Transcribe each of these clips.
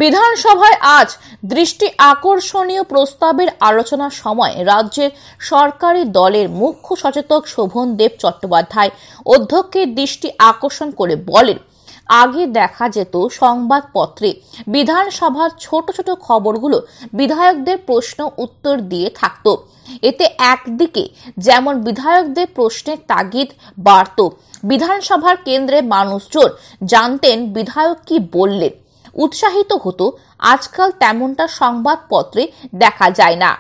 বিধানসভায় আজ দৃষ্টি আকর্ষণীয় প্রস্তাবের আলোচনার সময় রাজ্যের সরকারি দলের মুখ্য সচেতক শোভনদেব চট্টোপাধ্যায় অধ্যক্ষের দৃষ্টি আকর্ষণ করে বলেন, আগে দেখা যেত সংবাদপত্রে বিধানসভার ছোট ছোট খবরগুলো বিধায়কদের প্রশ্ন উত্তর দিয়ে থাকতো। এতে একদিকে যেমন বিধায়কদের প্রশ্নের তাগিদ বাড়ত, বিধানসভার কেন্দ্রে মানুষজন জানতেন বিধায়ক কি বললেন, উৎসাহিত হতো। আজকাল তেমনটা সংবাদপত্রে দেখা যায় না।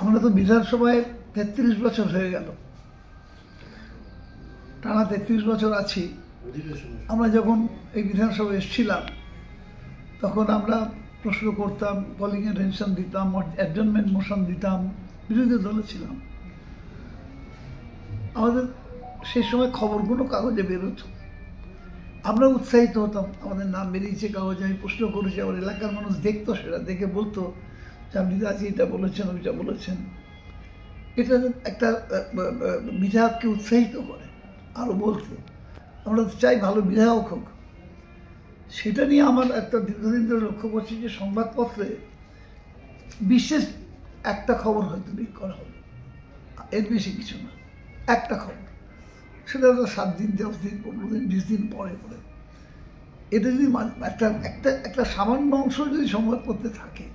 আমরা তো বিধানসভায় 33 বছর হয়ে গেল, টানা 33 বছর আছি। আমরা যখন এই বিধানসভায় এসেছিলাম তখন আমরা প্রশ্ন করতাম, কলিং অ্যাটেনশন দিতাম, অ্যাডজর্নমেন্ট মোশন দিতাম, বিরোধী দলে ছিলাম। আমাদের সেই সময় খবরগুলো কাগজে বেরোতো, আমরা উৎসাহিত হতাম, আমাদের নাম বেরিয়েছে কাগজে, আমি প্রশ্ন করেছি, আমার এলাকার মানুষ দেখতো, সেটা দেখে বলতো যে আপনি আজকে এটা বলেছেন, ওইটা বলেছেন। এটা একটা বিধায়ককে উৎসাহিত করে আরও বলতে। আমরা তো চাই ভালো বিধায়ক হোক। সেটা নিয়ে আমার একটা দীর্ঘদিন ধরে লক্ষ্য করছি যে সংবাদপত্রে বিশেষ একটা খবর হয়তো বের করা হবে, এর বেশি কিছু না, একটা খবর, সেটা তো 7 দিন 10 দিন 15 দিন 20 দিন পরে পরে। এটা যদি একটা সামান্য অংশ যদি সংবাদপত্রে থাকে,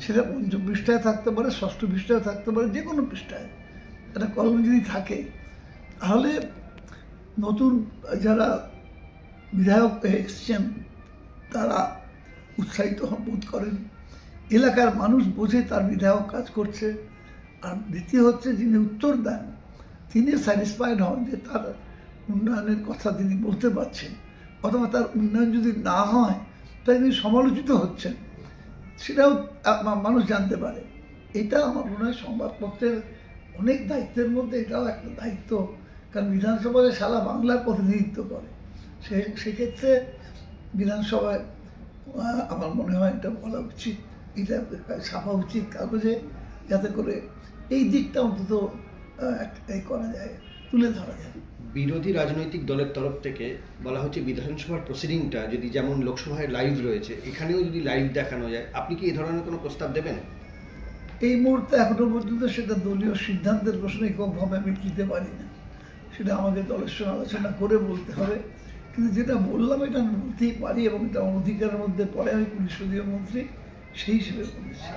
সেটা 5ম পৃষ্ঠায় থাকতে পারে, 6ষ্ঠ পৃষ্ঠায় থাকতে পারে, যে কোনো পৃষ্ঠায় একটা কলম যদি থাকে, তাহলে নতুন যারা বিধায়ক এসছেন তারা উৎসাহিত বোধ করেন, এলাকার মানুষ বোঝে তার বিধায়ক কাজ করছে। আর দ্বিতীয় হচ্ছে, যিনি উত্তর দেন তিনি স্যাটিসফাইড হন যে তার উন্নয়নের কথা তিনি বলতে পারছেন, অথবা তার উন্নয়ন যদি না হয় তাই তিনি সমালোচিত হচ্ছেন, সেটাও মানুষ জানতে পারে। এটা আমার মনে হয় সংবাদপত্রের অনেক দায়িত্বের মধ্যে এটাও একটা দায়িত্ব, কারণ বিধানসভায় সারা বাংলার প্রতিনিধিত্ব করে। সেক্ষেত্রে বিধানসভায় আমার মনে হয় এটা বলা উচিত, এটা ছাপা উচিত কাগজে, যাতে করে এই দিকটা অন্তত করা যায়, তুলে ধরা যায়। বিরোধী রাজনৈতিক দলের তরফ থেকে বলা হচ্ছে বিধানসভার প্রসিডিংটা যদি যেমন লোকসভায় লাইভ রয়েছে, এখানেও যদি লাইভ দেখানো যায়, আপনি কি এই ধরনের কোনো প্রস্তাব দেবেন? এই মুহূর্তে এখনো পর্যন্ত সেটা দলীয় সিদ্ধান্তের প্রশ্ন এককভাবে আমি দিতে পারি না, সেটা আমাকে দলের সঙ্গে আলোচনা করে বলতে হবে। কিন্তু যেটা বললাম এটা আমি বলতেই পারি, এবং এটা আমার অধিকারের মধ্যে পড়ে, আমি পরিষদীয় মন্ত্রী সেই হিসেবে বলেছি।